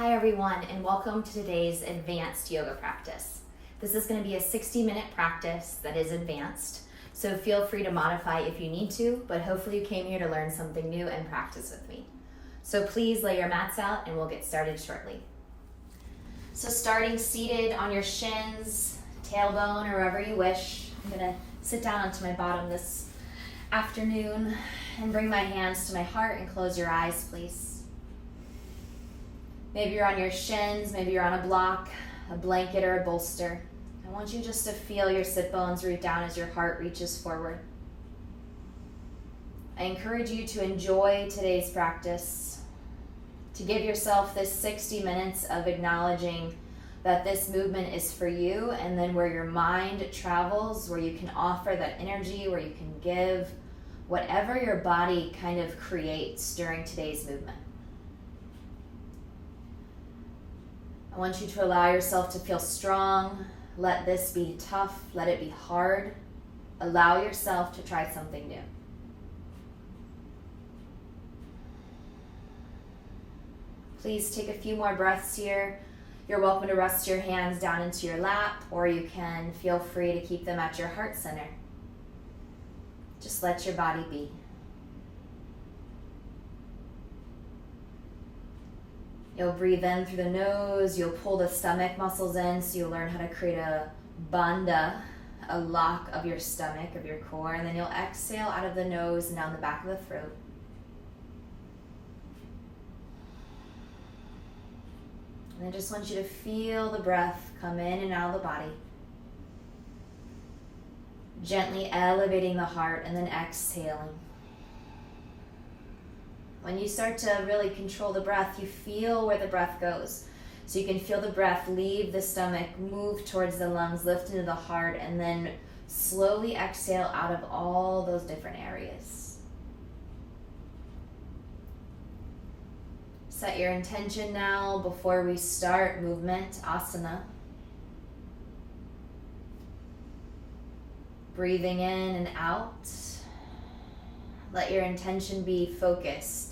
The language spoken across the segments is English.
Hi everyone, and welcome to today's advanced yoga practice. This is going to be a 60-minute practice that is advanced, so feel free to modify if you need to, but hopefully you came here to learn something new and practice with me. So please lay your mats out and we'll get started shortly. So starting seated on your shins, tailbone, or wherever you wish. I'm going to sit down onto my bottom this afternoon and bring my hands to my heart and close your eyes, please. Maybe you're on your shins, maybe you're on a block, a blanket, or a bolster. I want you just to feel your sit bones root down as your heart reaches forward. I encourage you to enjoy today's practice, to give yourself this 60 minutes of acknowledging that this movement is for you, and then where your mind travels, where you can offer that energy, where you can give whatever your body kind of creates during today's movement. I want you to allow yourself to feel strong. Let this be tough. Let it be hard. Allow yourself to try something new. Please take a few more breaths here. You're welcome to rest your hands down into your lap, or you can feel free to keep them at your heart center. Just let your body be. You'll breathe in through the nose, you'll pull the stomach muscles in, so you'll learn how to create a bandha, a lock of your stomach, of your core, and then you'll exhale out of the nose and down the back of the throat. And I just want you to feel the breath come in and out of the body. Gently elevating the heart and then exhaling. When you start to really control the breath, you feel where the breath goes. So you can feel the breath leave the stomach, move towards the lungs, lift into the heart, and then slowly exhale out of all those different areas. Set your intention now before we start movement, asana. Breathing in and out. Let your intention be focused.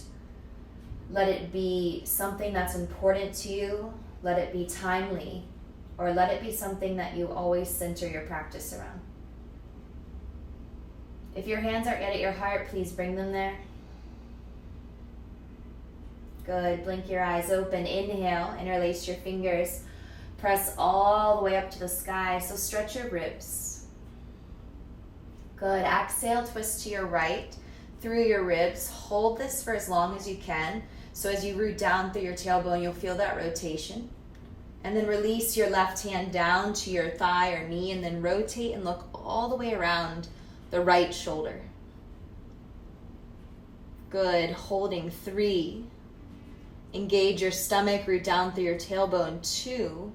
Let it be something that's important to you. Let it be timely, or let it be something that you always center your practice around. If your hands aren't yet at your heart, please bring them there. Good. Blink your eyes open. Inhale, interlace your fingers. Press all the way up to the sky. So stretch your ribs. Good. Exhale, twist to your right through your ribs. Hold this for as long as you can. So as you root down through your tailbone, you'll feel that rotation. And then release your left hand down to your thigh or knee, and then rotate and look all the way around the right shoulder. Good. Holding 3. Engage your stomach, root down through your tailbone. 2.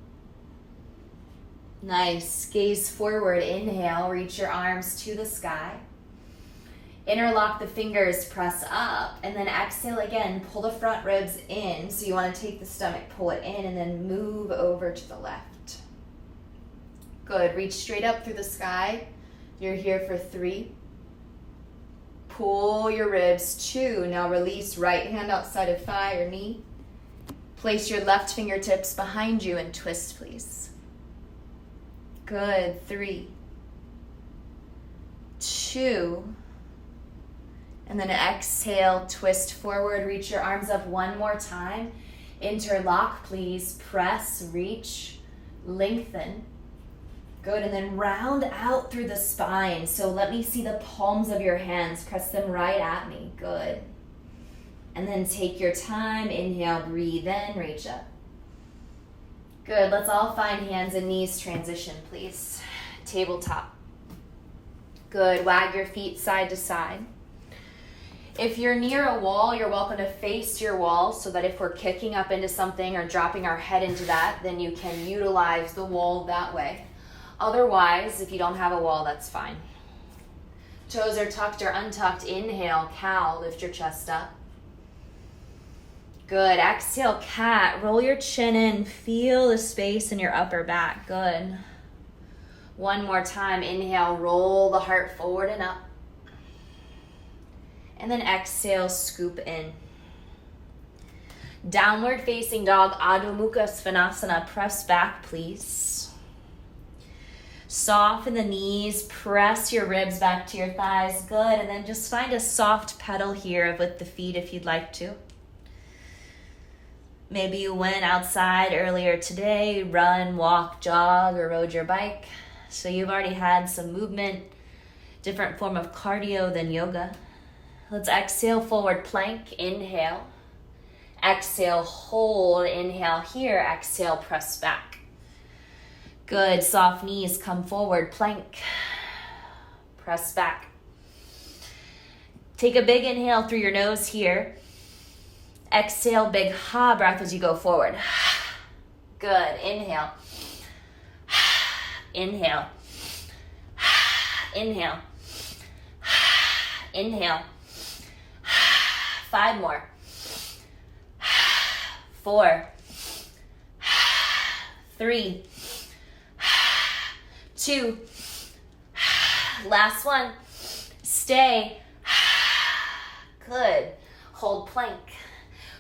Nice. Gaze forward. Inhale, reach your arms to the sky. Interlock the fingers, press up, and then exhale again. Pull the front ribs in. So you want to take the stomach, pull it in, and then move over to the left. Good. Reach straight up through the sky. You're here for 3. Pull your ribs. 2. Now release right hand outside of thigh or knee. Place your left fingertips behind you and twist, please. Good. 3. 2. And then exhale, twist forward, reach your arms up one more time. Interlock, please. Press, reach, lengthen. Good, and then round out through the spine. So let me see the palms of your hands. Press them right at me. Good. And then take your time. Inhale, breathe in, reach up. Good, let's all find hands and knees transition, please. Tabletop. Good, wag your feet side to side. If you're near a wall, you're welcome to face your wall so that if we're kicking up into something or dropping our head into that, then you can utilize the wall that way. Otherwise, if you don't have a wall, that's fine. Toes are tucked or untucked. Inhale, cow, lift your chest up. Good. Exhale, cat. Roll your chin in. Feel the space in your upper back. Good. One more time. Inhale, roll the heart forward and up. And then exhale, scoop in. Downward facing dog, Adho Mukha Svanasana. Press back, please. Soften the knees, press your ribs back to your thighs. Good, and then just find a soft pedal here with the feet if you'd like to. Maybe you went outside earlier today, run, walk, jog, or rode your bike. So you've already had some movement, different form of cardio than yoga. Let's exhale, forward plank, inhale. Exhale, hold, inhale here, exhale, press back. Good, soft knees, come forward, plank. Press back. Take a big inhale through your nose here. Exhale, big ha breath as you go forward. Good, inhale. Inhale. Inhale. Inhale. 5 more. 4, 3, 2, last one. Stay. Good. Hold plank.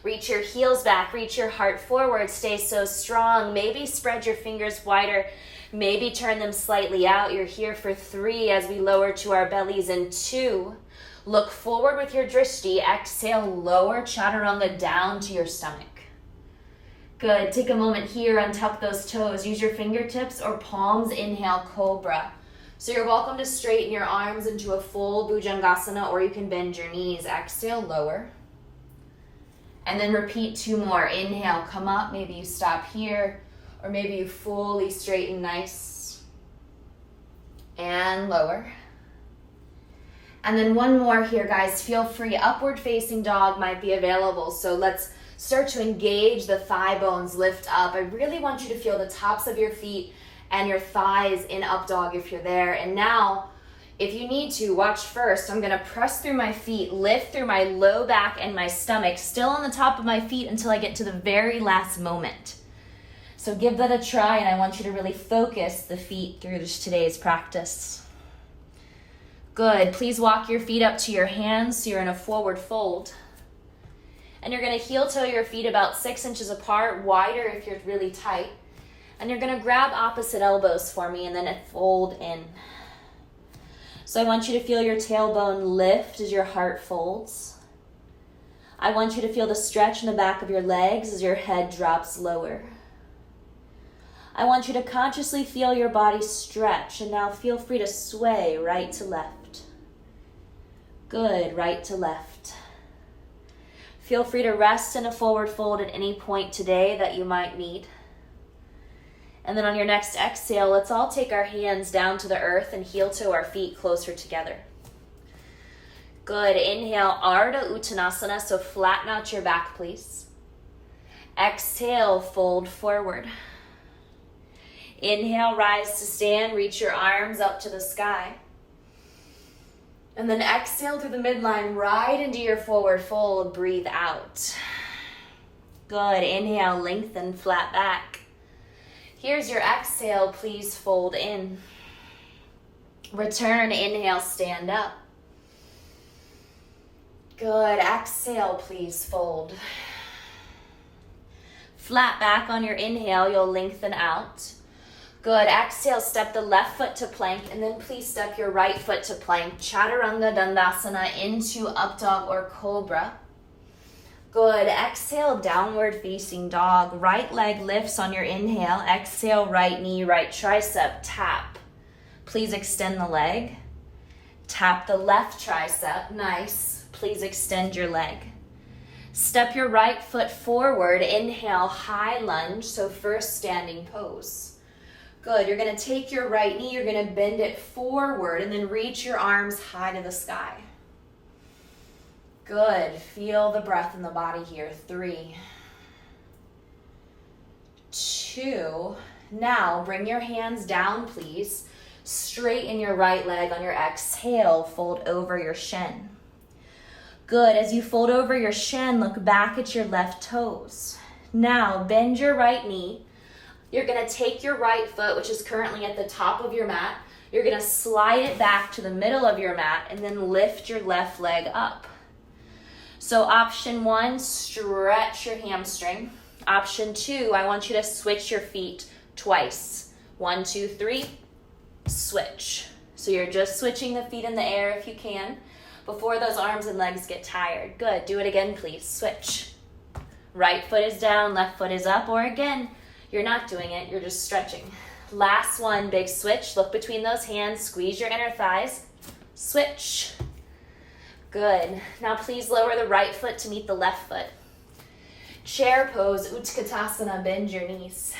Reach your heels back, reach your heart forward, stay so strong. Maybe spread your fingers wider, maybe turn them slightly out. You're here for 3 as we lower to our bellies in 2. Look forward with your drishti. Exhale, lower chaturanga down to your stomach. Good, take a moment here, untuck those toes. Use your fingertips or palms, inhale, cobra. So you're welcome to straighten your arms into a full bhujangasana, or you can bend your knees. Exhale, lower. And then repeat 2 more. Inhale, come up. Maybe you stop here, or maybe you fully straighten nice. And lower. And then 1 more here, guys. Feel free. Upward facing dog might be available. So let's start to engage the thigh bones, lift up. I really want you to feel the tops of your feet and your thighs in up dog if you're there. And now, if you need to, watch first. I'm gonna press through my feet, lift through my low back and my stomach, still on the top of my feet until I get to the very last moment. So give that a try, and I want you to really focus the feet through today's practice. Good, please walk your feet up to your hands so you're in a forward fold. And you're gonna heel toe your feet about 6 inches apart, wider if you're really tight. And you're gonna grab opposite elbows for me and then fold in. So I want you to feel your tailbone lift as your heart folds. I want you to feel the stretch in the back of your legs as your head drops lower. I want you to consciously feel your body stretch, and now feel free to sway right to left. Good, right to left. Feel free to rest in a forward fold at any point today that you might need. And then on your next exhale, let's all take our hands down to the earth and heel toe our feet closer together. Good, inhale, Ardha Uttanasana, so flatten out your back, please. Exhale, fold forward. Inhale, rise to stand, reach your arms up to the sky. And then exhale through the midline, right into your forward fold, breathe out. Good, inhale, lengthen, flat back. Here's your exhale, please fold in. Return, inhale, stand up. Good, exhale, please fold. Flat back on your inhale, you'll lengthen out. Good, exhale, step the left foot to plank, and then please step your right foot to plank. Chaturanga Dandasana into up dog or cobra. Good, exhale, downward facing dog. Right leg lifts on your inhale. Exhale, right knee, right tricep, tap. Please extend the leg. Tap the left tricep, nice. Please extend your leg. Step your right foot forward, inhale, high lunge, so first standing pose. Good, you're gonna take your right knee, you're gonna bend it forward and then reach your arms high to the sky. Good, feel the breath in the body here. 3, 2, now bring your hands down, please. Straighten your right leg on your exhale, fold over your shin. Good, as you fold over your shin, look back at your left toes. Now bend your right knee. You're gonna take your right foot, which is currently at the top of your mat. You're gonna slide it back to the middle of your mat and then lift your left leg up. So option 1, stretch your hamstring. Option 2, I want you to switch your feet twice. 1, 2, 3, switch. So you're just switching the feet in the air if you can, before those arms and legs get tired. Good, do it again please, switch. Right foot is down, left foot is up, or again, you're not doing it, you're just stretching. Last one, big switch, look between those hands, squeeze your inner thighs, switch. Good, now please lower the right foot to meet the left foot. Chair pose, Utkatasana, bend your knees.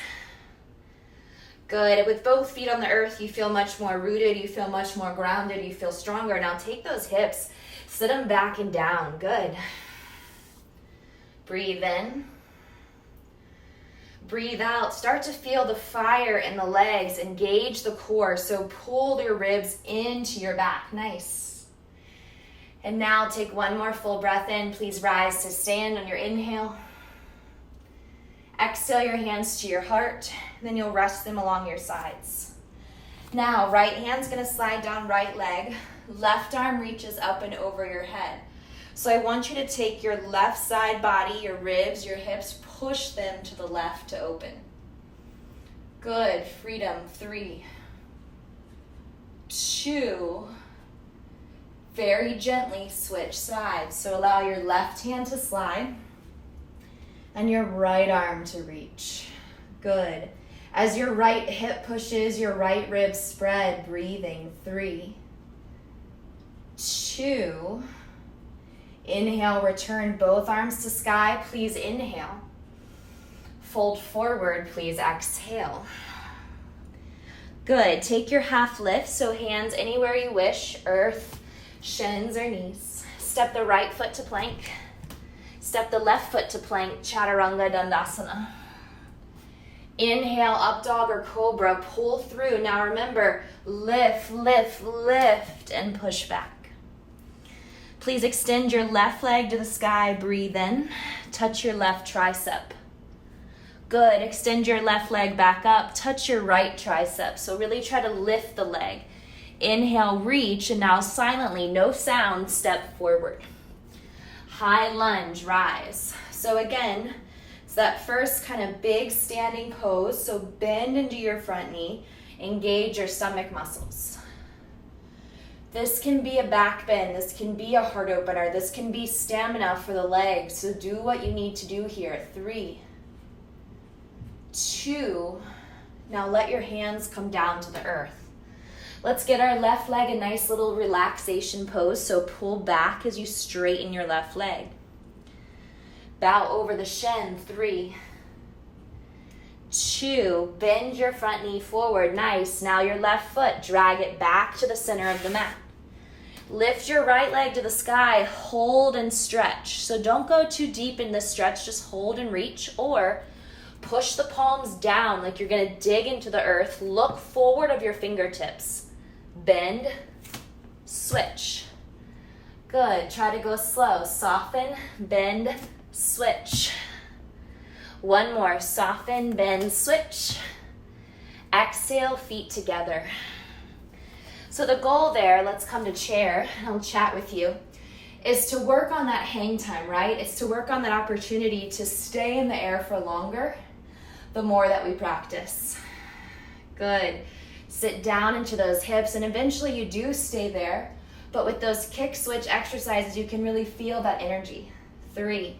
Good, with both feet on the earth, you feel much more rooted, you feel much more grounded, you feel stronger. Now take those hips, sit them back and down, good. Breathe in. Breathe out. Start to feel the fire in the legs. Engage the core. So pull your ribs into your back. Nice. And now take one more full breath in. Please rise to stand on your inhale. Exhale your hands to your heart. Then you'll rest them along your sides. Now, right hand's going to slide down right leg. Left arm reaches up and over your head. So I want you to take your left side body, your ribs, your hips, push them to the left to open. Good, freedom, 3, 2, very gently switch sides. So allow your left hand to slide and your right arm to reach. Good. As your right hip pushes, your right ribs spread, breathing, 3, 2, inhale, return both arms to sky. Please inhale. Fold forward, please exhale. Good, take your half lift, so hands anywhere you wish, earth, shins or knees. Step the right foot to plank. Step the left foot to plank, Chaturanga Dandasana. Inhale, up dog or cobra, pull through. Now remember, lift, lift, lift, and push back. Please extend your left leg to the sky, breathe in, touch your left tricep. Good, extend your left leg back up, touch your right tricep. So really try to lift the leg. Inhale, reach, and now silently, no sound, step forward. High lunge, rise. So again, it's that first kind of big standing pose. So bend into your front knee, engage your stomach muscles. This can be a back bend, this can be a heart opener, this can be stamina for the legs. So do what you need to do here. 3, 2, now let your hands come down to the earth. Let's get our left leg a nice little relaxation pose. So pull back as you straighten your left leg. Bow over the shin, 3, 2, bend your front knee forward, nice. Now your left foot, drag it back to the center of the mat. Lift your right leg to the sky, hold and stretch. So don't go too deep in this stretch, just hold and reach, or push the palms down like you're gonna dig into the earth. Look forward of your fingertips. Bend, switch. Good, try to go slow. Soften, bend, switch. One more, soften, bend, switch. Exhale, feet together. So the goal there, let's come to chair, and I'll chat with you, is to work on that hang time, right? It's to work on that opportunity to stay in the air for longer, the more that we practice. Good. Sit down into those hips, and eventually you do stay there, but with those kick switch exercises, you can really feel that energy. 3,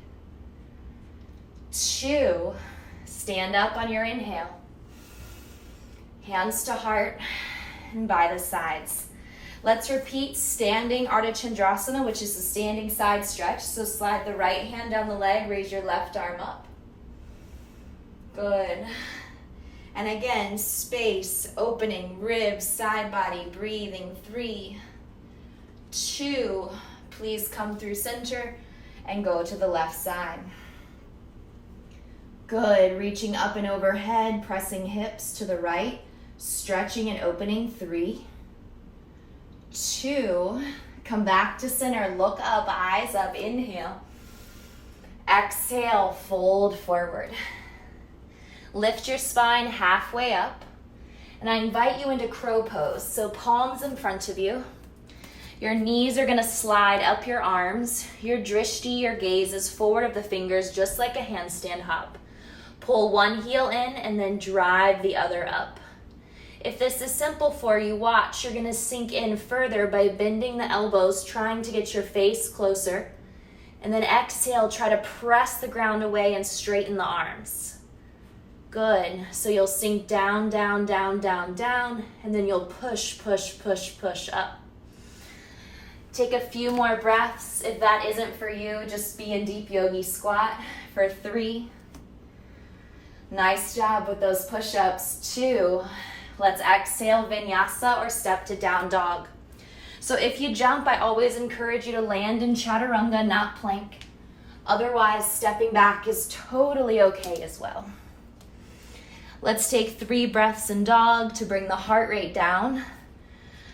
2, stand up on your inhale. Hands to heart. And by the sides. Let's repeat standing Ardha Chandrasana, which is the standing side stretch. So slide the right hand down the leg, raise your left arm up. Good. And again, space, opening, ribs, side body, breathing. 3, 2, please come through center and go to the left side. Good, reaching up and overhead, pressing hips to the right. Stretching and opening. 3, 2, come back to center, look up, eyes up, inhale. Exhale, fold forward. Lift your spine halfway up, and I invite you into crow pose. So palms in front of you. Your knees are gonna slide up your arms. Your drishti, your gaze, is forward of the fingers, just like a handstand hop. Pull one heel in and then drive the other up. If this is simple for you, watch, you're gonna sink in further by bending the elbows, trying to get your face closer. And then exhale, try to press the ground away and straighten the arms. Good. So you'll sink down, down, down, down, down, and then you'll push, push, push, push up. Take a few more breaths. If that isn't for you, just be in deep yogi squat for 3. Nice job with those push-ups. 2. Let's exhale, vinyasa or step to down dog. So if you jump, I always encourage you to land in chaturanga, not plank. Otherwise, stepping back is totally okay as well. Let's take 3 breaths in dog to bring the heart rate down,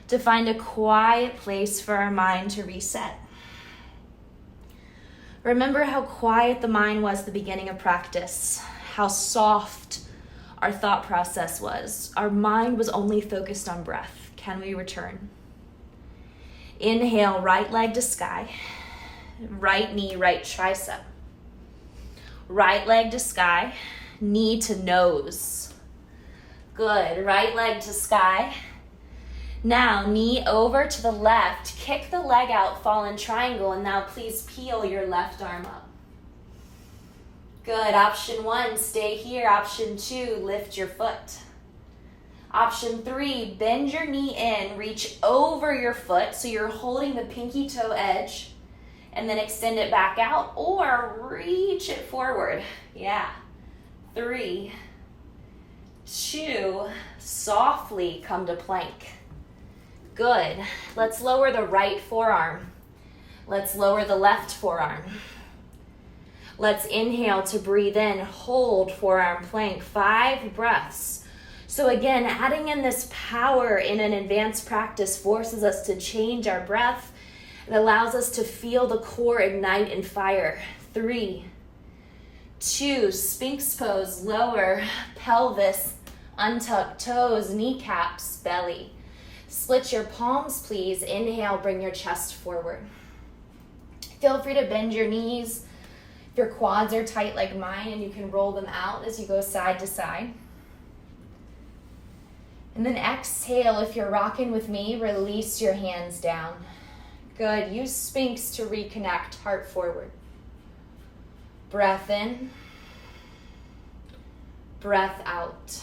to find a quiet place for our mind to reset. Remember how quiet the mind was at the beginning of practice, how soft our thought process was. Our mind was only focused on breath. Can we return? Inhale, right leg to sky. Right knee, right tricep. Right leg to sky, knee to nose. Good, right leg to sky. Now, knee over to the left, kick the leg out, fall in triangle, and now please peel your left arm up. Good, option 1, stay here. Option 2, lift your foot. Option 3, bend your knee in, reach over your foot, so you're holding the pinky toe edge, and then extend it back out, or reach it forward. Yeah, 3, 2, softly come to plank. Good. Let's lower the right forearm. Let's lower the left forearm. Let's inhale to breathe in, hold forearm plank, 5 breaths. So again, adding in this power in an advanced practice forces us to change our breath. It allows us to feel the core ignite and fire. 3, 2, Sphinx pose, lower pelvis, untuck toes, kneecaps, belly. Split your palms, please. Inhale, bring your chest forward. Feel free to bend your knees if your quads are tight like mine, and you can roll them out as you go side to side. And then exhale, if you're rocking with me, release your hands down. Good. Use Sphinx to reconnect, heart forward. Breath in. Breath out.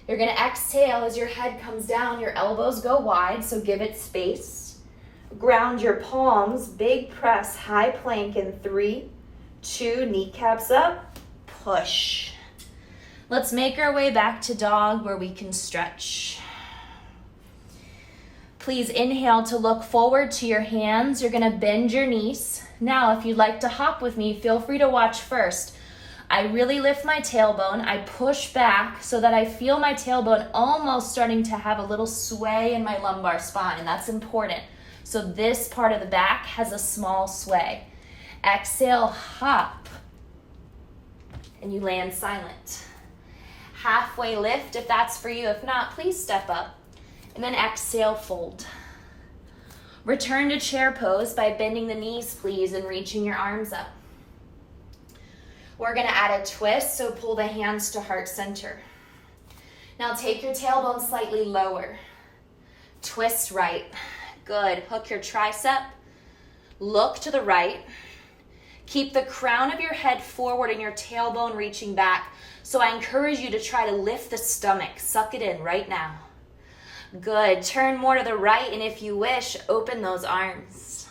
You're going to exhale as your head comes down, your elbows go wide, so give it space. Ground your palms, big press, high plank in 3, 2, kneecaps up, push. Let's make our way back to dog where we can stretch. Please inhale to look forward to your hands. You're going to bend your knees. Now, if you'd like to hop with me, feel free to watch first. I really lift my tailbone. I push back so that I feel my tailbone almost starting to have a little sway in my lumbar spine, and that's important. So this part of the back has a small sway. Exhale, hop, and you land silent. Halfway lift if that's for you. If not, please step up. And then exhale, fold. Return to chair pose by bending the knees, please, and reaching your arms up. We're going to add a twist, so pull the hands to heart center. Now take your tailbone slightly lower. Twist right. Good. Hook your tricep. Look to the right. Keep the crown of your head forward and your tailbone reaching back. So I encourage you to try to lift the stomach. Suck it in right now. Good. Turn more to the right, and if you wish, open those arms.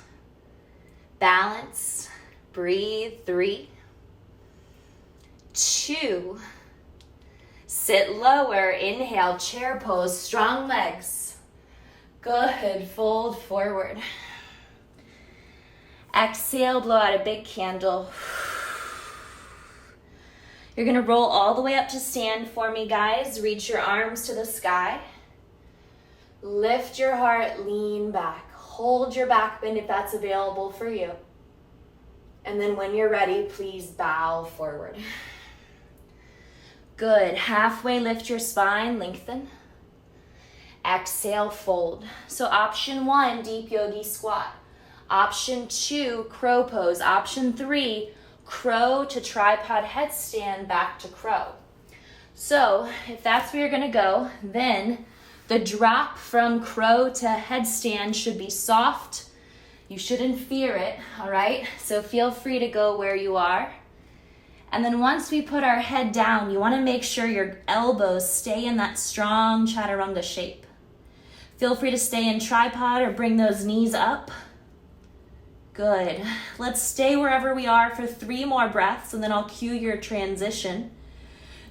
Balance. Breathe. 3, 2, sit lower, inhale, chair pose, strong legs. Good, fold forward. Exhale, blow out a big candle. You're gonna roll all the way up to stand for me, guys. Reach your arms to the sky. Lift your heart, lean back. Hold your back bend if that's available for you. And then when you're ready, please bow forward. Good. Halfway lift your spine, lengthen. Exhale, fold. So option 1, deep yogi squat. Option 2, crow pose. Option 3, crow to tripod headstand, back to crow. So if that's where you're gonna go, then the drop from crow to headstand should be soft. You shouldn't fear it, all right? So feel free to go where you are. And then once we put our head down, you wanna make sure your elbows stay in that strong chaturanga shape. Feel free to stay in tripod or bring those knees up. Good. Let's stay wherever we are for 3 more breaths, and then I'll cue your transition.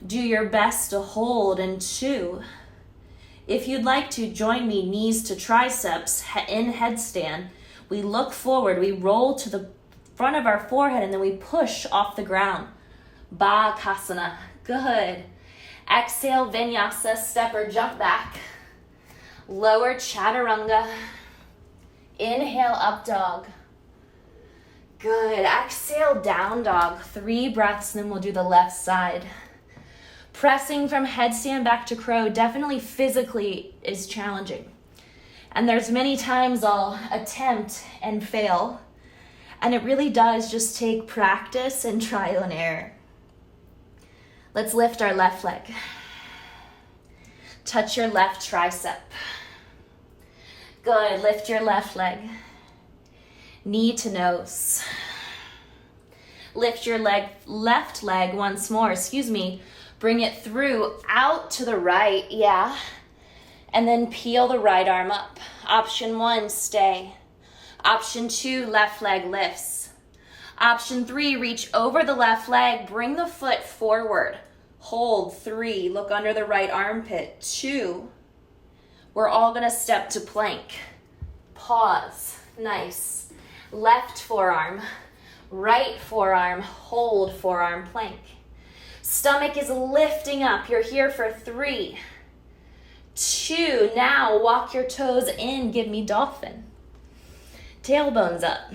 Do your best to hold in 2. If you'd like to, join me, knees to triceps in headstand. We look forward, we roll to the front of our forehead, and then we push off the ground. Bakasana. Good. Exhale, vinyasa, step or jump back. Lower chaturanga. Inhale, up dog. Good. Exhale, down dog. 3 breaths, and then we'll do the left side. Pressing from headstand back to crow definitely physically is challenging. And there's many times I'll attempt and fail. And it really does just take practice and trial and error. Let's lift our left leg. Touch your left tricep. Good. Lift your left leg. Knee to nose. Lift your left leg once more, Bring it through, out to the right, yeah. And then peel the right arm up. Option 1, stay. Option 2, left leg lifts. Option 3, reach over the left leg, bring the foot forward. Hold, 3, look under the right armpit. 2, we're all gonna step to plank. Pause, nice. Left forearm, right forearm, hold forearm plank. Stomach is lifting up. You're here for 3, 2. Now walk your toes in. Give me dolphin. Tailbones up.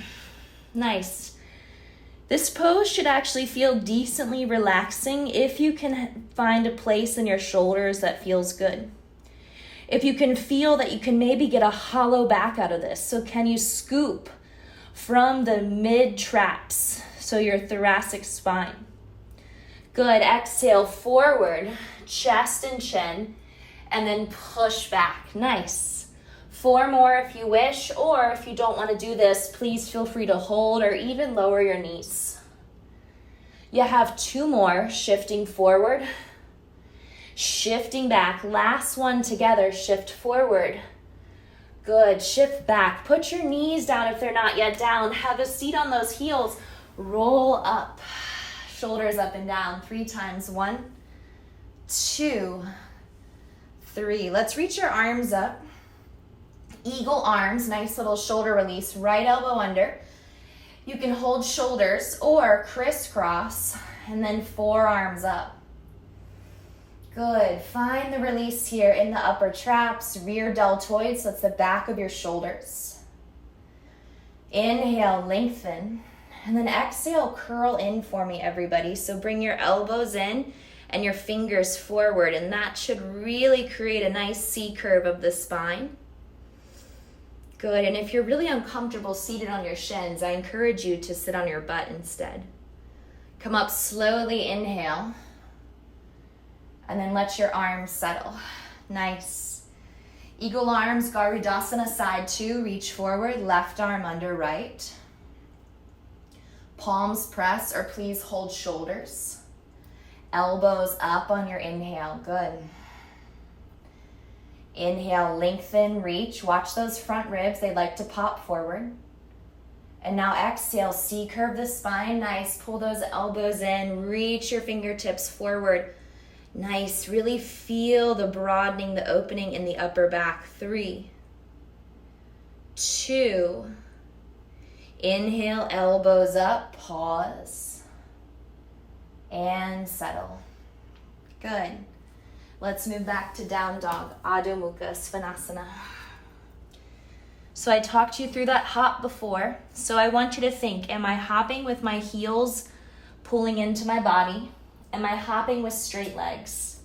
Nice. This pose should actually feel decently relaxing if you can find a place in your shoulders that feels good. If you can feel that you can maybe get a hollow back out of this. So can you scoop from the mid traps, so your thoracic spine? Good. Exhale, forward, chest and chin, and then push back. Nice. 4 more if you wish, or if you don't want to do this, please feel free to hold or even lower your knees. You have 2 more, shifting forward, shifting back. Last one together, shift forward. Good. Shift back. Put your knees down if they're not yet down. Have a seat on those heels. Roll up. Shoulders up and down 3 times. 1, 2, 3. Let's reach your arms up. Eagle arms, nice little shoulder release. Right elbow under. You can hold shoulders or crisscross and then forearms up. Good. Find the release here in the upper traps, rear deltoids. So that's the back of your shoulders. Inhale, lengthen. And then exhale, curl in for me, everybody. So bring your elbows in and your fingers forward, and that should really create a nice C curve of the spine. Good. And if you're really uncomfortable seated on your shins, I encourage you to sit on your butt instead. Come up slowly, inhale, and then let your arms settle. Nice. Eagle arms, Garudasana, side 2. Reach forward, left arm under right. Palms press, or please hold shoulders. Elbows up on your inhale. Good. Inhale, lengthen, reach. Watch those front ribs. They like to pop forward. And now exhale, C-curve the spine. Nice. Pull those elbows in. Reach your fingertips forward. Nice. Really feel the broadening, the opening in the upper back. 3, 2. Inhale, elbows up, pause, and settle. Good. Let's move back to down dog, Adho Mukha Svanasana. So I talked you through that hop before, so I want you to think, am I hopping with my heels pulling into my body? Am I hopping with straight legs?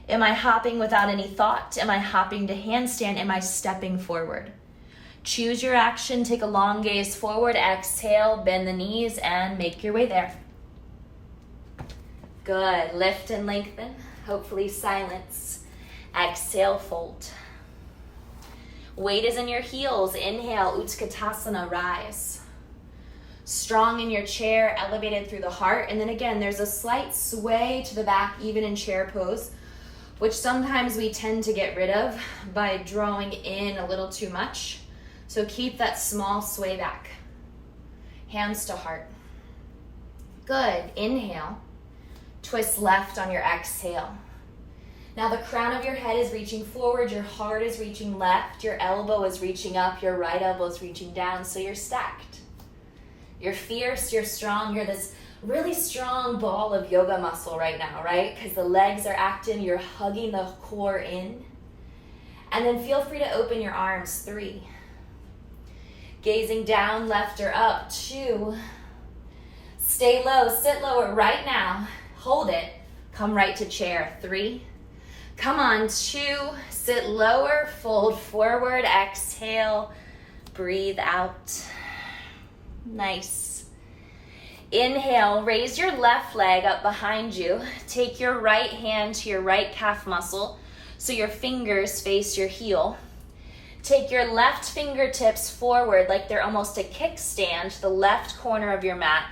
Am I hopping without any thought? Am I hopping to handstand? Am I stepping forward? Choose your action, take a long gaze forward, exhale, bend the knees, and make your way there. Good, lift and lengthen, hopefully silence. Exhale, fold. Weight is in your heels, inhale, Utkatasana, rise. Strong in your chair, elevated through the heart, and then again, there's a slight sway to the back, even in chair pose, which sometimes we tend to get rid of by drawing in a little too much. So keep that small sway back. Hands to heart. Good. Inhale. Twist left on your exhale. Now the crown of your head is reaching forward, your heart is reaching left, your elbow is reaching up, your right elbow is reaching down, so you're stacked. You're fierce, you're strong, you're this really strong ball of yoga muscle right now, right? Because the legs are active, you're hugging the core in. And then feel free to open your arms, 3. Gazing down, left or up, 2. Stay low, sit lower right now. Hold it, come right to chair, 3. Come on, 2, sit lower, fold forward, exhale, breathe out. Nice. Inhale, raise your left leg up behind you. Take your right hand to your right calf muscle so your fingers face your heel. Take your left fingertips forward like they're almost a kickstand to the left corner of your mat.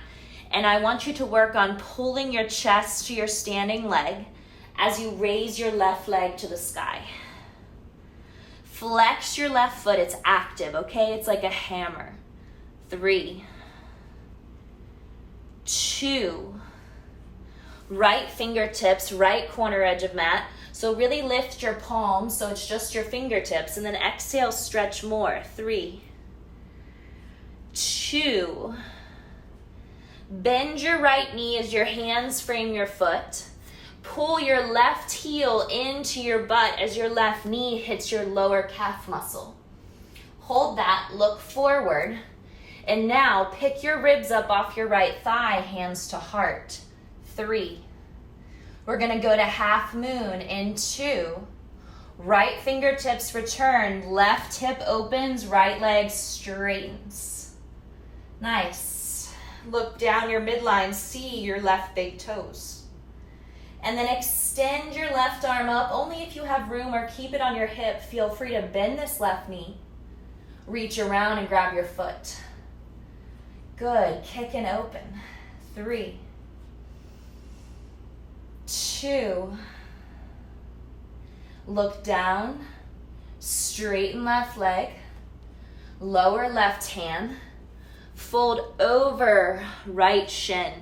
And I want you to work on pulling your chest to your standing leg as you raise your left leg to the sky. Flex your left foot, it's active, okay? It's like a hammer. 3, 2, right fingertips, right corner edge of mat. So really lift your palms so it's just your fingertips, and then exhale, stretch more. 3, 2, bend your right knee as your hands frame your foot. Pull your left heel into your butt as your left knee hits your lower calf muscle. Hold that, look forward, and now pick your ribs up off your right thigh, hands to heart. 3. We're gonna go to half moon in 2. Right fingertips return, left hip opens, right leg straightens. Nice. Look down your midline, see your left big toes. And then extend your left arm up, only if you have room, or keep it on your hip. Feel free to bend this left knee. Reach around and grab your foot. Good, kick and open. 3, 2, look down, straighten left leg, lower left hand, fold over right shin.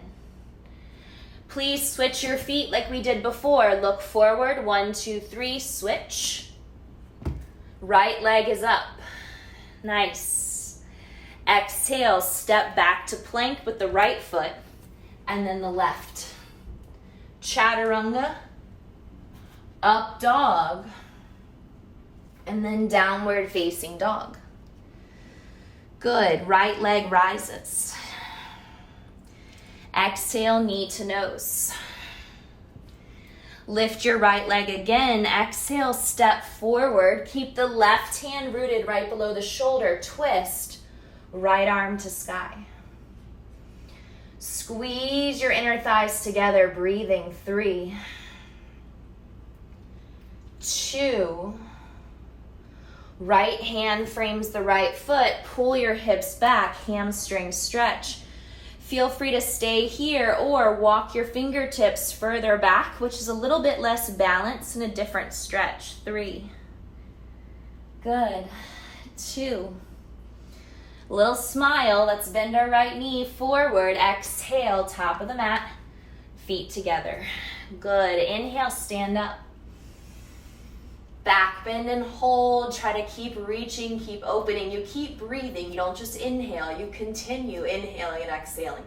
Please switch your feet like we did before. Look forward, 1, 2, 3, switch. Right leg is up. Nice. Exhale, step back to plank with the right foot, and then the left. Chaturanga, up dog, and then downward facing dog. Good, right leg rises. Exhale, knee to nose. Lift your right leg again. Exhale, step forward. Keep the left hand rooted right below the shoulder. Twist, right arm to sky. Squeeze your inner thighs together, breathing. 3, 2. Right hand frames the right foot. Pull your hips back, hamstring stretch. Feel free to stay here or walk your fingertips further back, which is a little bit less balance and a different stretch. 3. Good. 2. Little smile. Let's bend our right knee forward. Exhale, top of the mat, feet together. Good. Inhale, stand up. Back bend and hold. Try to keep reaching, keep opening. You keep breathing. You don't just inhale. You continue inhaling and exhaling.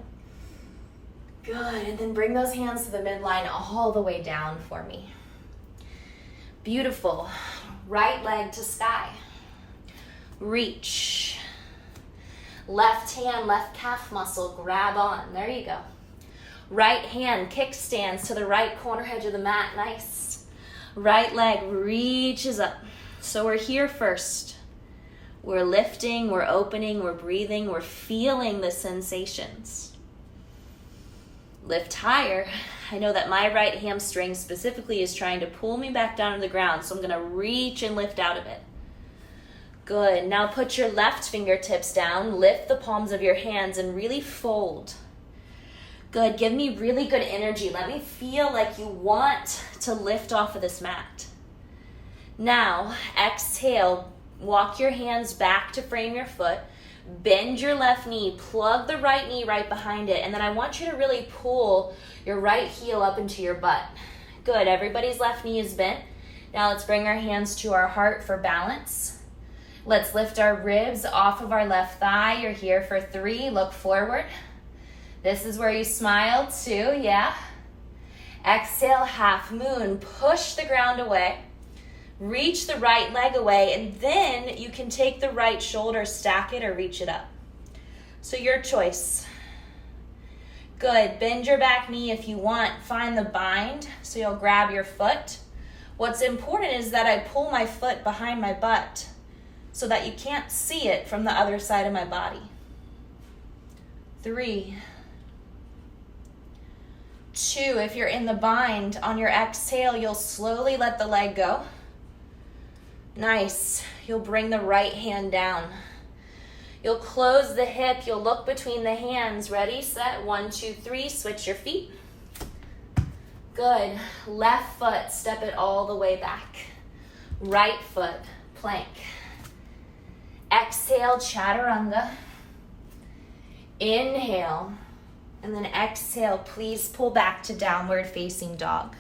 Good. And then bring those hands to the midline all the way down for me. Beautiful. Right leg to sky. Reach. Left hand, left calf muscle, grab on. There you go. Right hand, kickstands to the right corner edge of the mat. Nice. Right leg reaches up. So we're here first. We're lifting, we're opening, we're breathing, we're feeling the sensations. Lift higher. I know that my right hamstring specifically is trying to pull me back down to the ground, so I'm going to reach and lift out of it. Good. Now put your left fingertips down, lift the palms of your hands, and really fold. Good. Give me really good energy. Let me feel like you want to lift off of this mat. Now, exhale. Walk your hands back to frame your foot. Bend your left knee. Plug the right knee right behind it. And then I want you to really pull your right heel up into your butt. Good. Everybody's left knee is bent. Now let's bring our hands to our heart for balance. Let's lift our ribs off of our left thigh. You're here for 3. Look forward. This is where you smile 2, yeah. Exhale, half moon. Push the ground away. Reach the right leg away, and then you can take the right shoulder, stack it, or reach it up. So your choice. Good. Bend your back knee if you want. Find the bind, so you'll grab your foot. What's important is that I pull my foot behind my butt so that you can't see it from the other side of my body. 3. 2, if you're in the bind, on your exhale, you'll slowly let the leg go. Nice. You'll bring the right hand down. You'll close the hip. You'll look between the hands. Ready, set, 1, 2, 3. Switch your feet. Good. Left foot, step it all the way back. Right foot, plank. Exhale, chaturanga. Inhale. And then exhale, please pull back to downward facing dog.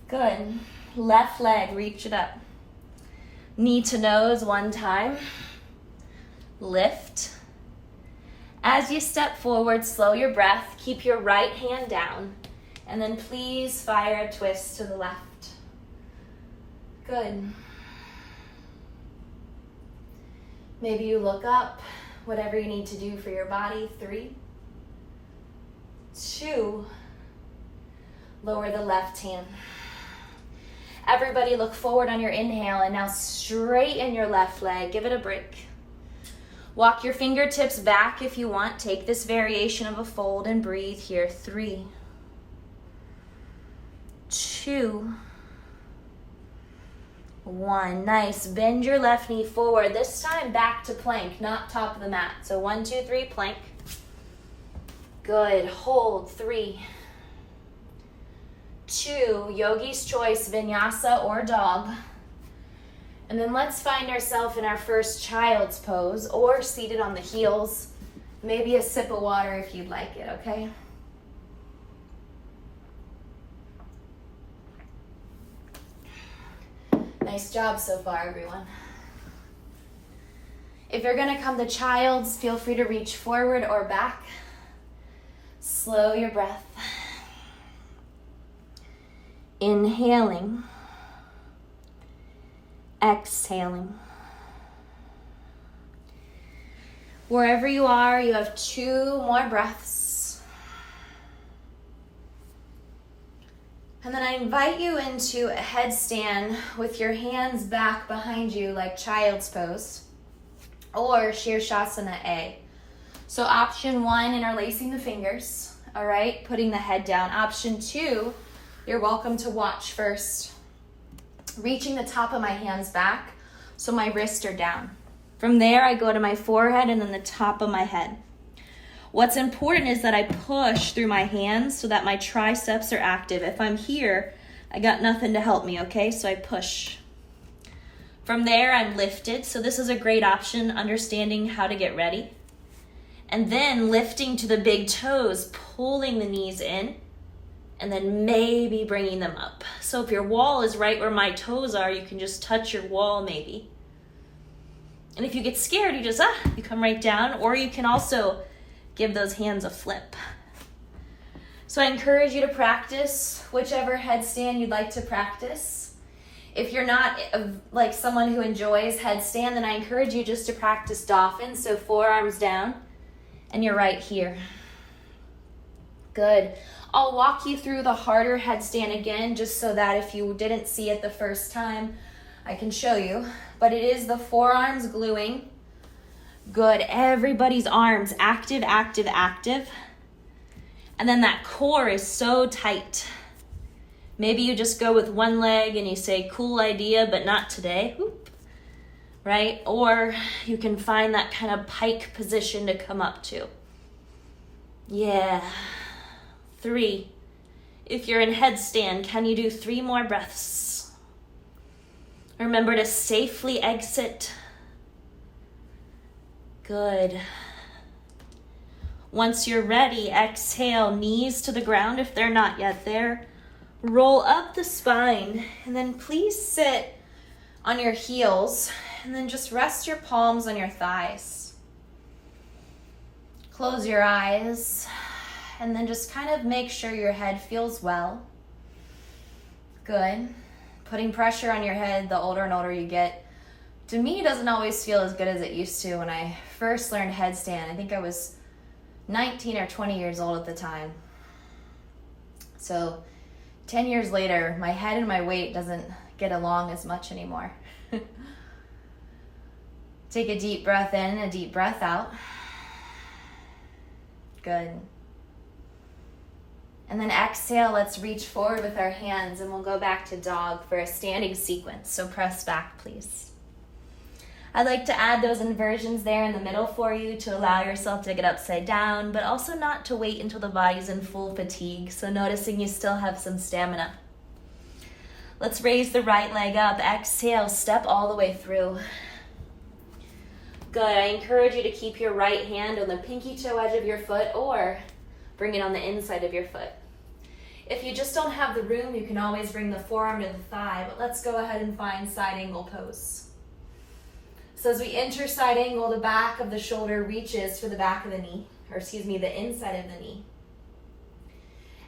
Good. Left leg, reach it up. Knee to nose 1 time. Lift. As you step forward, slow your breath. Keep your right hand down. And then please fire a twist to the left. Good. Maybe you look up, whatever you need to do for your body. 3, 2, lower the left hand. Everybody look forward on your inhale, and now straighten your left leg. Give it a break. Walk your fingertips back if you want. Take this variation of a fold and breathe here. 3, 2, 1. Nice. Bend your left knee forward. This time back to plank, not top of the mat. So 1, 2, 3, plank. Good. Hold. 3, 2, yogi's choice, vinyasa or dog. And then let's find ourselves in our first child's pose or seated on the heels. Maybe a sip of water if you'd like it, okay? Nice job so far, everyone. If you're gonna come to child's, feel free to reach forward or back. Slow your breath. Inhaling. Exhaling. Wherever you are, you have 2 more breaths. And then I invite you into a headstand with your hands back behind you like child's pose or Shirshasana A. So option 1, interlacing the fingers, all right, putting the head down. Option 2, you're welcome to Walch first. Reaching the top of my hands back so my wrists are down. From there, I go to my forehead and then the top of my head. What's important is that I push through my hands so that my triceps are active. If I'm here, I got nothing to help me, okay? So I push. From there, I'm lifted. So this is a great option, understanding how to get ready. And then lifting to the big toes, pulling the knees in, and then maybe bringing them up. So if your wall is right where my toes are, you can just touch your wall maybe. And if you get scared, you just, you come right down, or you can also give those hands a flip. So I encourage you to practice whichever headstand you'd like to practice. If you're not like someone who enjoys headstand, then I encourage you just to practice Dolphin, so forearms down, and you're right here. Good. I'll walk you through the harder headstand again, just so that if you didn't see it the first time, I can show you. But it is the forearms gluing. Good. Everybody's arms active, active, active. And then that core is so tight. Maybe you just go with one leg and you say, cool idea, but not today. Whoop. Right? Or you can find that kind of pike position to come up to. Yeah. 3. If you're in headstand, can you do 3 more breaths? Remember to safely exit. Good. Once you're ready, exhale, knees to the ground if they're not yet there. Roll up the spine, and then please sit on your heels, and then just rest your palms on your thighs. Close your eyes, and then just kind of make sure your head feels well. Good. Putting pressure on your head the older and older you get, to me, doesn't always feel as good as it used to when I first learned headstand. I think I was 19 or 20 years old at the time. So 10 years later, my head and my weight doesn't get along as much anymore. Take a deep breath in, a deep breath out. Good. And then exhale, let's reach forward with our hands, and we'll go back to dog for a standing sequence. So press back, please. I'd like to add those inversions there in the middle for you to allow yourself to get upside down, but also not to wait until the body's in full fatigue, so noticing you still have some stamina. Let's raise the right leg up. Exhale, step all the way through. Good. I encourage you to keep your right hand on the pinky toe edge of your foot, or bring it on the inside of your foot. If you just don't have the room, you can always bring the forearm to the thigh, but let's go ahead and find side angle pose. So as we enter side angle, the back of the shoulder reaches for the back of the knee, or excuse me, the inside of the knee.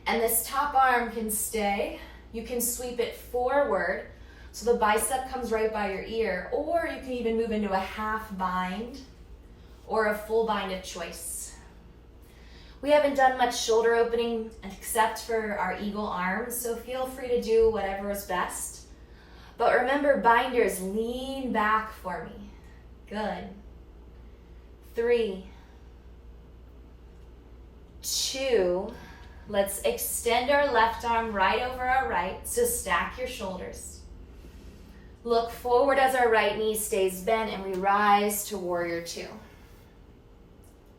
And this top arm can stay. You can sweep it forward, so the bicep comes right by your ear, or you can even move into a half bind or a full bind of choice. We haven't done much shoulder opening except for our eagle arms, so feel free to do whatever is best. But remember, binders, lean back for me. Good. 3, 2, let's extend our left arm right over our right, so stack your shoulders. Look forward as our right knee stays bent, and we rise to warrior 2.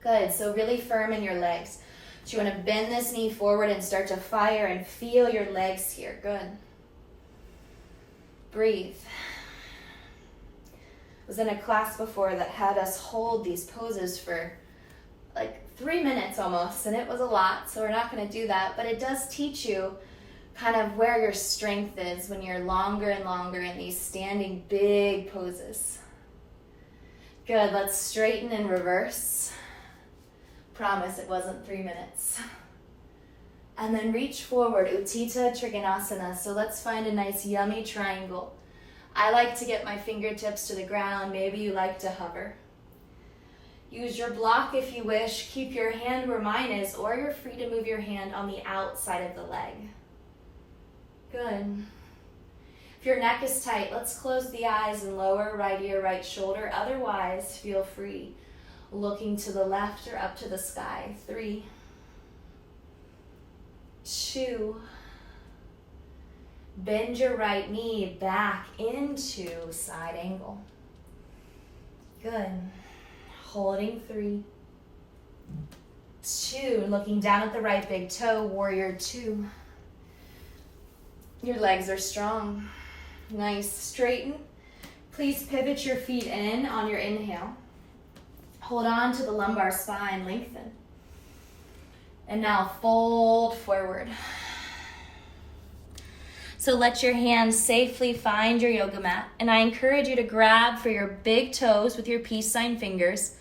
Good, so really firm in your legs. So you want to bend this knee forward and start to fire and feel your legs here. Good. Breathe. I was in a class before that had us hold these poses for like 3 minutes almost, and it was a lot, so we're not going to do that, but it does teach you kind of where your strength is when you're longer and longer in these standing big poses. Good, let's straighten and reverse. Promise it wasn't 3 minutes. And then reach forward, Utthita Trikonasana. So let's find a nice yummy triangle. I like to get my fingertips to the ground. Maybe you like to hover. Use your block if you wish. Keep your hand where mine is, or you're free to move your hand on the outside of the leg. Good. If your neck is tight, let's close the eyes and lower right ear, right shoulder. Otherwise, feel free. Looking to the left or up to the sky. 3, 2, bend your right knee back into side angle. Good. Holding 3, 2, looking down at the right big toe, warrior 2. Your legs are strong. Nice. Straighten. Please pivot your feet in on your inhale. Hold on to the lumbar spine, lengthen. And now fold forward. So let your hands safely find your yoga mat. And I encourage you to grab for your big toes with your peace sign fingers,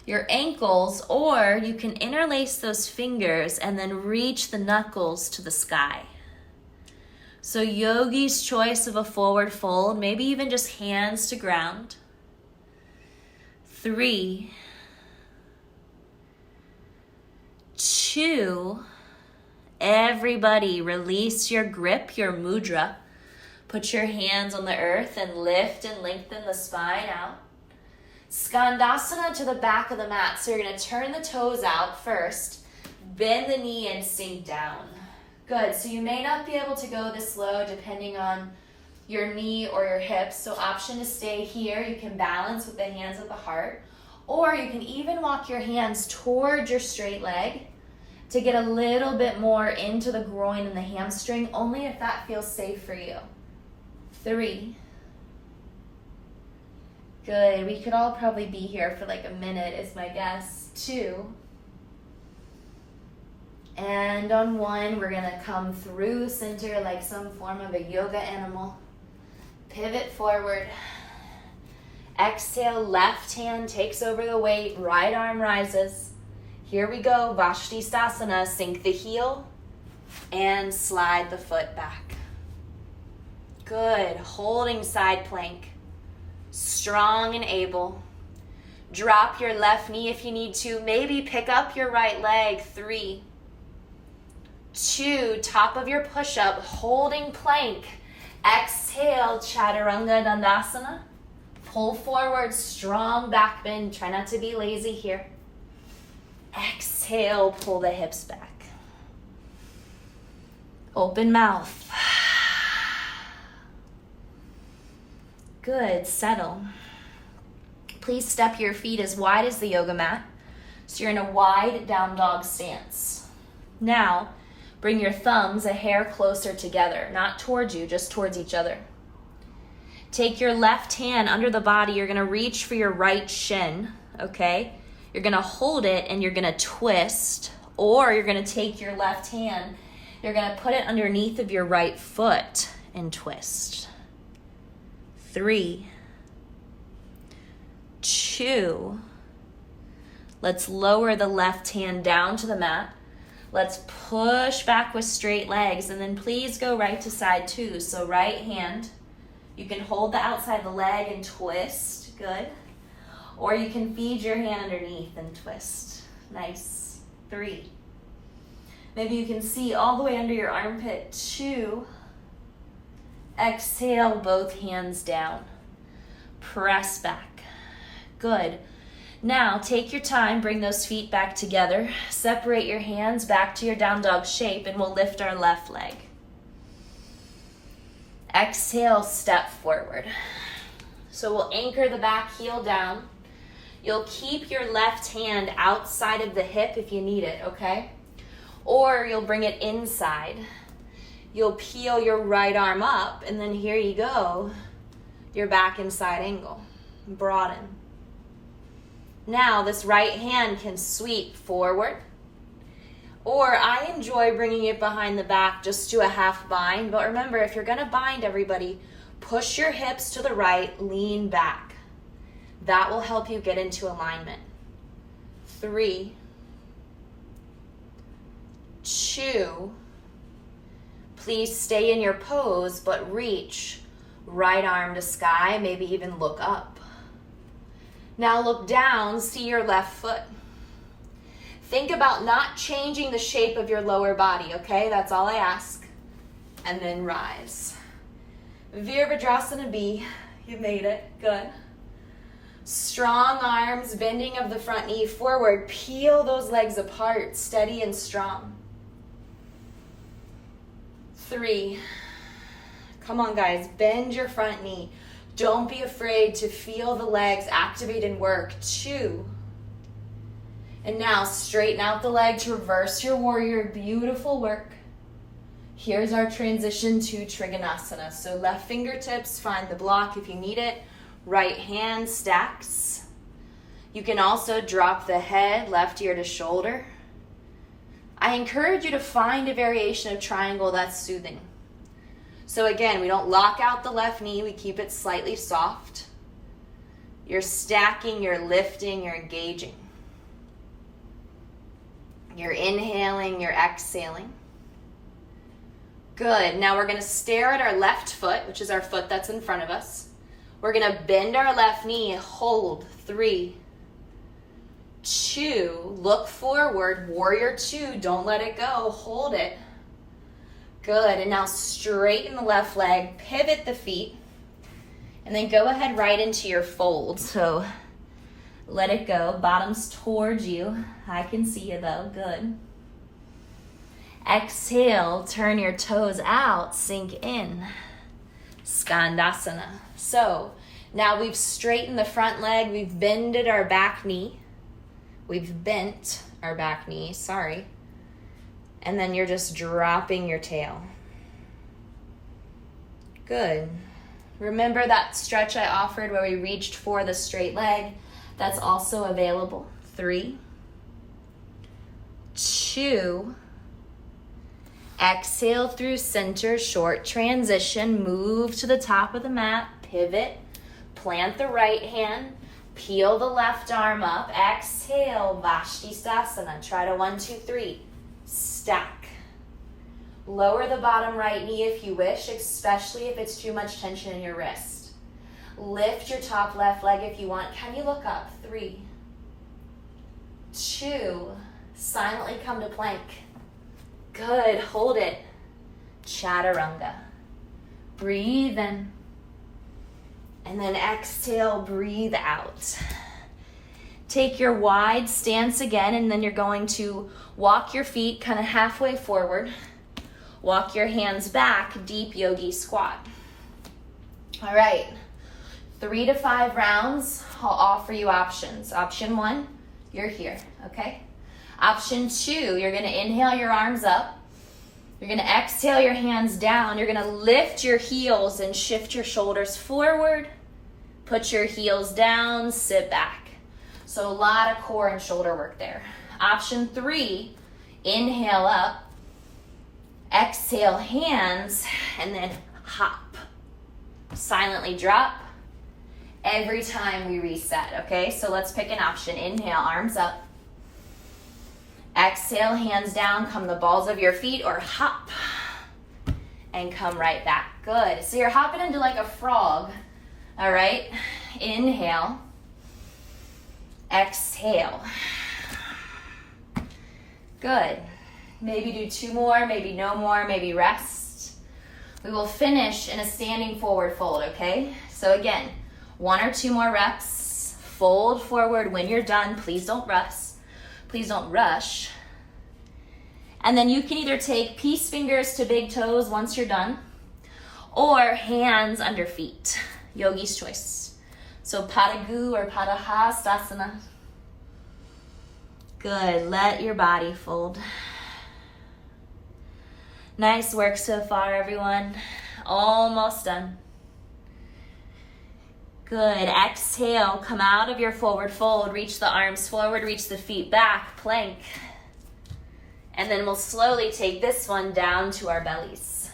your ankles, or you can interlace those fingers and then reach the knuckles to the sky. So yogi's choice of a forward fold, maybe even just hands to ground. 3, 2, Everybody, release your grip, your mudra. Put your hands on the earth and lift and lengthen the spine out. Skandasana to the back of the mat. So you're going to turn the toes out first. Bend the knee and sink down. Good. So you may not be able to go this low depending on your knee or your hips. So option to stay here. You can balance with the hands at the heart. Or you can even walk your hands towards your straight leg to get a little bit more into the groin and the hamstring, only if that feels safe for you. 3. Good. We could all probably be here for like a minute is my guess. 2. And on 1, we're going to come through center like some form of a yoga animal. Pivot forward. Exhale, left hand takes over the weight, right arm rises. Here we go, Vashisthasana, sink the heel and slide the foot back. Good, holding side plank, strong and able. Drop your left knee if you need to, maybe pick up your right leg. 3, 2, top of your push-up, holding plank. Exhale, Chaturanga Dandasana. Pull forward, strong back bend. Try not to be lazy here. Exhale, pull the hips back. Open mouth. Good, settle. Please step your feet as wide as the yoga mat. So you're in a wide down dog stance. Now, bring your thumbs a hair closer together, not towards you, just towards each other. Take your left hand under the body. You're going to reach for your right shin, okay? You're going to hold it and you're going to twist, or you're going to take your left hand. You're going to put it underneath of your right foot and twist. 3, 2. Let's lower the left hand down to the mat. Let's push back with straight legs, and then please go right to side 2. So right hand. You can hold the outside of the leg and twist. Good. Or you can feed your hand underneath and twist. Nice. 3. Maybe you can see all the way under your armpit. 2. Exhale, both hands down. Press back. Good. Now, take your time. Bring those feet back together. Separate your hands back to your down dog shape, and we'll lift our left leg. Exhale, step forward. So we'll anchor the back heel down. You'll keep your left hand outside of the hip if you need it, okay? Or you'll bring it inside. You'll peel your right arm up, and then here you go. Your back and side angle. Broaden. Now this right hand can sweep forward. Or I enjoy bringing it behind the back just to a half bind. But remember, if you're going to bind, everybody, push your hips to the right, lean back. That will help you get into alignment. 3, 2. Please stay in your pose, but reach. Right arm to sky, maybe even look up. Now look down, see your left foot. Think about not changing the shape of your lower body, okay? That's all I ask. And then rise. Virabhadrasana B. You made it. Good. Strong arms, bending of the front knee forward. Peel those legs apart, steady and strong. 3. Come on, guys. Bend your front knee. Don't be afraid to feel the legs activate and work. 2. And now straighten out the leg to reverse your warrior. Beautiful work. Here's our transition to Trikonasana. So left fingertips, find the block if you need it. Right hand stacks. You can also drop the head, left ear to shoulder. I encourage you to find a variation of triangle that's soothing. So again, we don't lock out the left knee. We keep it slightly soft. You're stacking, you're lifting, you're engaging. You're inhaling, you're exhaling. Good. Now we're going to stare at our left foot, which is our foot that's in front of us. We're going to bend our left knee, hold. 3, 2, look forward. Warrior 2, don't let it go. Hold it. Good, and now straighten the left leg, pivot the feet, and then go ahead right into your fold. So let it go, bottoms towards you. I can see you though, good. Exhale, turn your toes out, sink in. Skandasana. So now we've straightened the front leg, we've bended our back knee. We've bent our back knee, sorry. And then you're just dropping your tail. Good. Remember that stretch I offered where we reached for the straight leg? That's also available. 3, 2, exhale through center, short transition, move to the top of the mat, pivot, plant the right hand, peel the left arm up, exhale, Vashisthasana. Try to 1, 2, 3, stack. Lower the bottom right knee if you wish, especially if it's too much tension in your wrist. Lift your top left leg if you want. Can you look up? 3, 2, silently come to plank. Good, hold it. Chaturanga. Breathe in. And then exhale, breathe out. Take your wide stance again, and then you're going to walk your feet kind of halfway forward. Walk your hands back, deep yogi squat. All right, 3 to 5 rounds. I'll offer you options. Option 1, you're here, okay? Option 2, you're gonna inhale your arms up. You're gonna exhale your hands down. You're gonna lift your heels and shift your shoulders forward. Put your heels down, sit back. So a lot of core and shoulder work there. Option 3, inhale up. Exhale hands, and then hop. Silently drop every time we reset, okay? So let's pick an option. Inhale, arms up. Exhale, hands down, come the balls of your feet, or hop and come right back. Good. So you're hopping into like a frog, all right? Inhale. Exhale. Good. Maybe do 2 more, maybe no more, maybe rest. We will finish in a standing forward fold, okay? So again, 1 or 2 more reps. Fold forward when you're done. Please don't rush. Please don't rush. And then you can either take peace fingers to big toes once you're done, or hands under feet. Yogi's choice. So Padagu or Padahastasana. Good. Let your body fold. Nice work so far, everyone. Almost done. Good. Exhale. Come out of your forward fold. Reach the arms forward. Reach the feet back. Plank. And then we'll slowly take this one down to our bellies.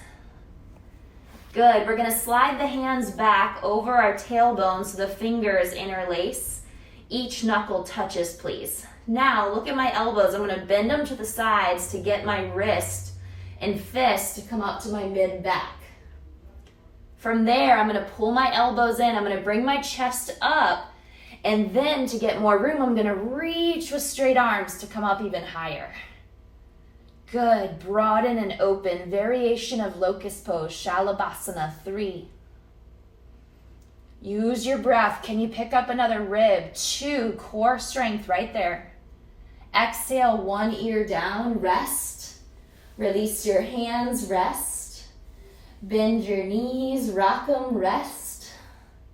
Good. We're going to slide the hands back over our tailbone so the fingers interlace. Each knuckle touches, please. Now, look at my elbows. I'm going to bend them to the sides to get my wrist and fist to come up to my mid back. From there, I'm going to pull my elbows in. I'm going to bring my chest up. And then to get more room, I'm going to reach with straight arms to come up even higher. Good. Broaden and open. Variation of locust pose. Shalabhasana. 3. Use your breath. Can you pick up another rib? 2. Core strength right there. Exhale. 1 ear down. Rest. Release your hands, rest. Bend your knees, rock them, rest.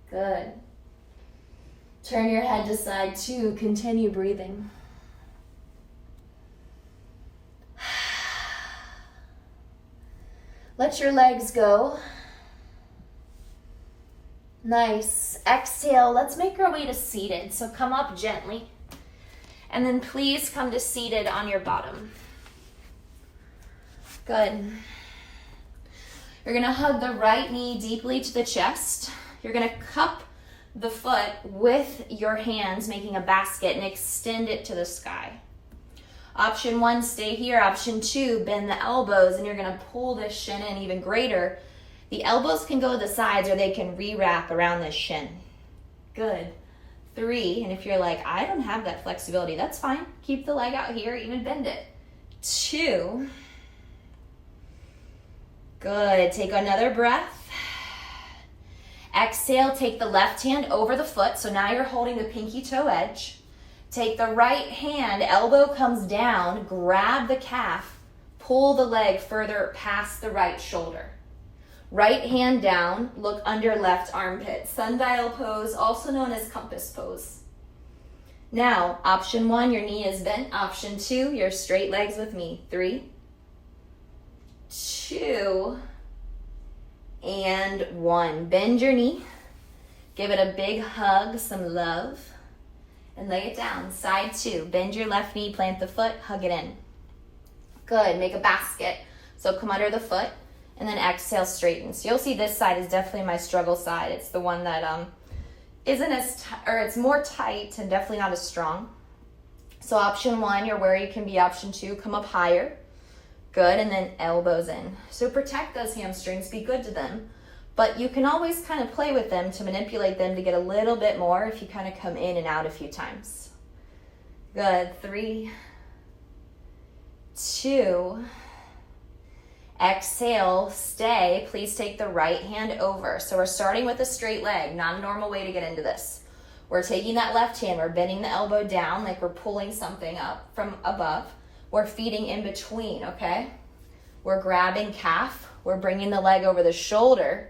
Good. Turn your head to side 2, continue breathing. Let your legs go. Nice. Exhale, let's make our way to seated. So come up gently. And then please come to seated on your bottom. Good. You're going to hug the right knee deeply to the chest. You're going to cup the foot with your hands, making a basket, and extend it to the sky. Option 1, stay here. Option 2, bend the elbows, and you're going to pull this shin in even greater. The elbows can go to the sides, or they can re-wrap around this shin. Good. 3, and if you're like, I don't have that flexibility, that's fine. Keep the leg out here, even bend it. 2. Good, take another breath. Exhale, take the left hand over the foot. So now you're holding the pinky toe edge. Take the right hand, elbow comes down, grab the calf, pull the leg further past the right shoulder. Right hand down, look under left armpit. Sundial pose, also known as compass pose. Now, option 1, your knee is bent. Option 2, your straight legs with me. 3, 2, and 1. Bend your knee. Give it a big hug, some love, and lay it down. Side 2, bend your left knee, plant the foot, hug it in. Good, make a basket. So come under the foot, and then exhale, straighten. So you'll see this side is definitely my struggle side. It's the one that isn't as, it's more tight and definitely not as strong. So option 1, you're where you can be. Option 2, come up higher. Good, and then elbows in. So protect those hamstrings, be good to them. But you can always kind of play with them to manipulate them to get a little bit more if you kind of come in and out a few times. Good, 3, 2, exhale, stay. Please take the right hand over. So we're starting with a straight leg, not a normal way to get into this. We're taking that left hand, we're bending the elbow down like we're pulling something up from above. We're feeding in between, okay? We're grabbing calf, we're bringing the leg over the shoulder.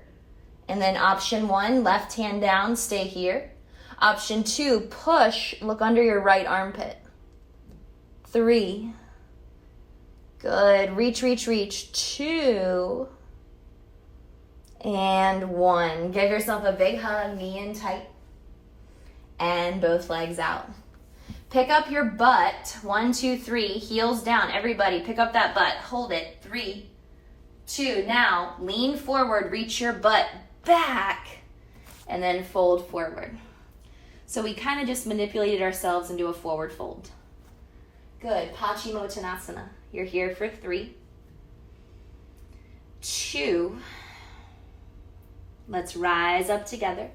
And then option 1, left hand down, stay here. Option 2, push, look under your right armpit. 3, good, reach, reach, reach. 2, and 1. Give yourself a big hug, knee in tight, and both legs out. Pick up your butt, 1, 2, 3, heels down. Everybody, pick up that butt, hold it. 3, 2, now lean forward, reach your butt back, and then fold forward. So we kind of just manipulated ourselves into a forward fold. Good, Paschimottanasana. You're here for 3, 2, let's rise up together.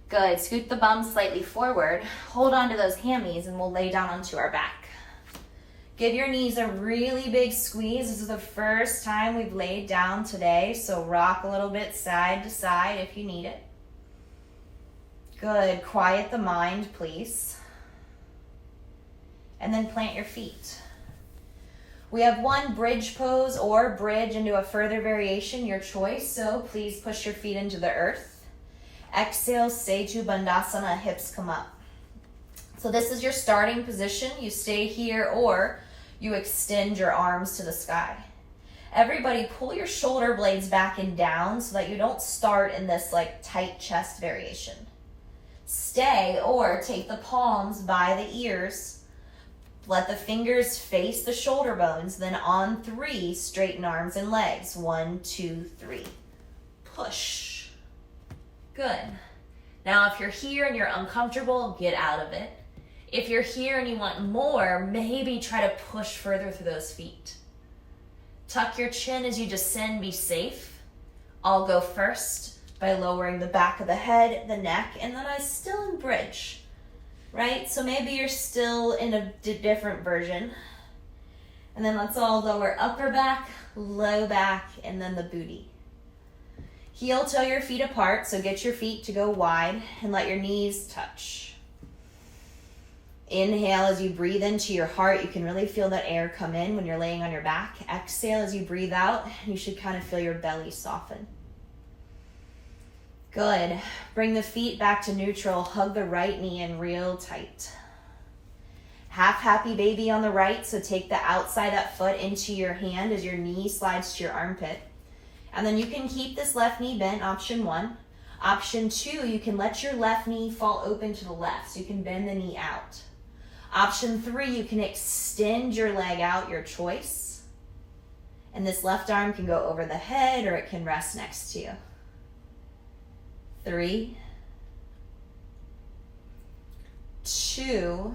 Good, scoot the bum slightly forward, hold on to those hammies, and we'll lay down onto our back. Give your knees a really big squeeze. This is the first time we've laid down today, so rock a little bit side to side if you need it. Good, quiet the mind, please. And then plant your feet. We have 1 bridge pose or bridge into a further variation, your choice, so please push your feet into the earth. Exhale, Setu Bandhasana, hips come up. So this is your starting position. You stay here or you extend your arms to the sky. Everybody pull your shoulder blades back and down so that you don't start in this like tight chest variation. Stay or take the palms by the ears. Let the fingers face the shoulder bones. Then on 3, straighten arms and legs. 1, 2, 3. Push. Good. Now if you're here and you're uncomfortable, get out of it. If you're here and you want more, maybe try to push further through those feet. Tuck your chin as you descend, be safe. I'll go first by lowering the back of the head, the neck, and then I'm still in bridge, right? So maybe you're still in a different version. And then let's all lower upper back, low back, and then the booty. Heel toe your feet apart, so get your feet to go wide and let your knees touch. Inhale as you breathe into your heart. You can really feel that air come in when you're laying on your back. Exhale as you breathe out. You should kind of feel your belly soften. Good. Bring the feet back to neutral. Hug the right knee in real tight. Half happy baby on the right, so take the outside up foot into your hand as your knee slides to your armpit. And then you can keep this left knee bent, option 1. Option 2, you can let your left knee fall open to the left, so you can bend the knee out. Option 3, you can extend your leg out, your choice. And this left arm can go over the head or it can rest next to you. 3, 2,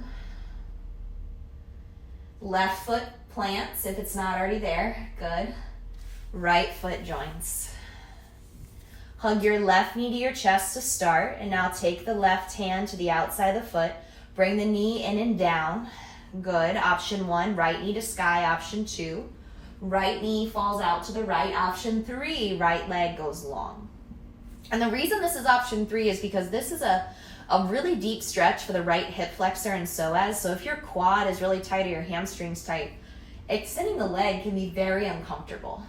left foot plants if it's not already there, good. Right foot joins. Hug your left knee to your chest to start, and now take the left hand to the outside of the foot. Bring the knee in and down. Good. Option 1, right knee to sky. Option 2, Right knee falls out to the right. Option 3, right leg goes long. And the reason this is option 3 is because this is a really deep stretch for the right hip flexor and psoas. So if your quad is really tight or your hamstrings tight, extending the leg can be very uncomfortable.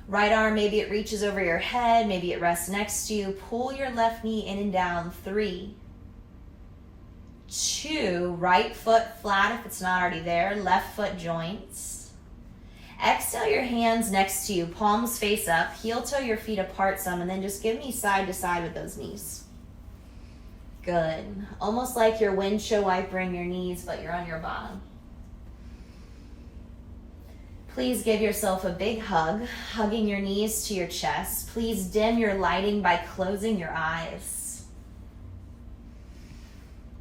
Right arm, maybe it reaches over your head, maybe it rests next to you. Pull your left knee in and down. 3, 2, right foot flat if it's not already there. Left foot joints. Exhale your hands next to you, palms face up, heel toe your feet apart some, and then just give me side to side with those knees. Good. Almost like you're windshield wipering your knees, but you're on your bottom. Please give yourself a big hug, hugging your knees to your chest. Please dim your lighting by closing your eyes.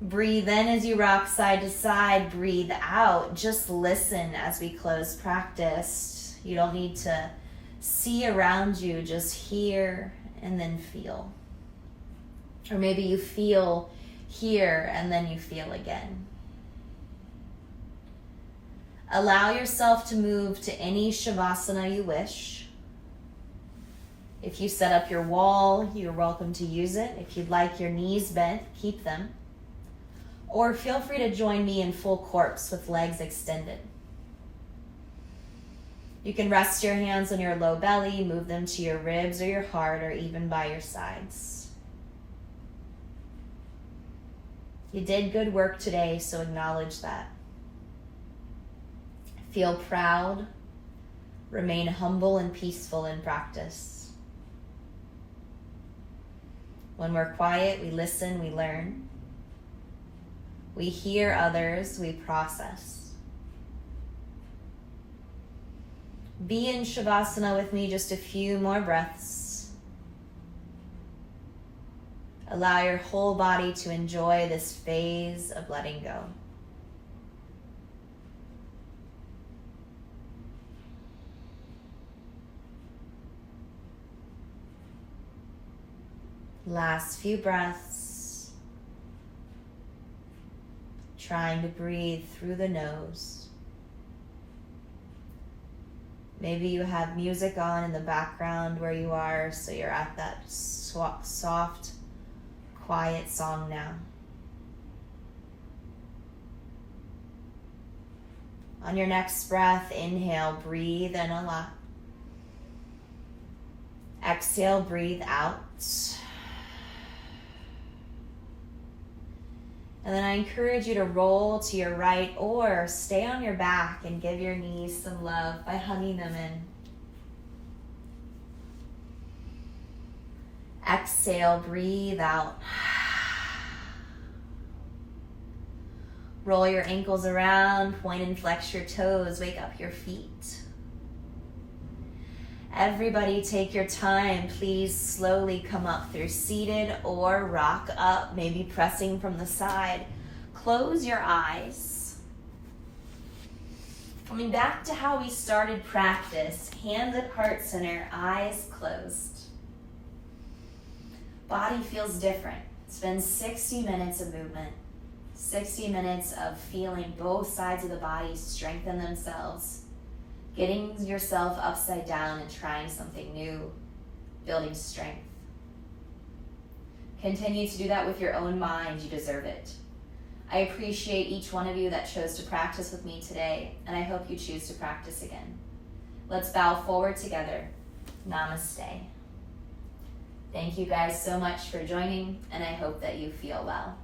Breathe in as you rock side to side. Breathe out. Just listen as we close practice. You don't need to see around you. Just hear and then feel. Or maybe you feel here and then you feel again. Allow yourself to move to any Savasana you wish. If you set up your wall, you're welcome to use it. If you'd like your knees bent, keep them. Or feel free to join me in full corpse with legs extended. You can rest your hands on your low belly, move them to your ribs or your heart, or even by your sides. You did good work today, so acknowledge that. Feel proud. Remain humble and peaceful in practice. When we're quiet, we listen, we learn. We hear others, we process. Be in Savasana with me just a few more breaths. Allow your whole body to enjoy this phase of letting go. Last few breaths. Trying to breathe through the nose. Maybe you have music on in the background where you are, so you're at that soft, quiet song now. On your next breath, inhale, breathe in a lot. Exhale, breathe out. And then I encourage you to roll to your right or stay on your back and give your knees some love by hugging them in. Exhale, breathe out. Roll your ankles around, point and flex your toes, wake up your feet. Everybody take your time. Please slowly come up through seated or rock up, maybe pressing from the side. Close your eyes. Coming back to how we started practice, hands at heart center, eyes closed. Body feels different. It's been 60 minutes of movement, 60 minutes of feeling both sides of the body strengthen themselves. Getting yourself upside down and trying something new, building strength. Continue to do that with your own mind. You deserve it. I appreciate each one of you that chose to practice with me today, and I hope you choose to practice again. Let's bow forward together. Namaste. Thank you guys so much for joining, and I hope that you feel well.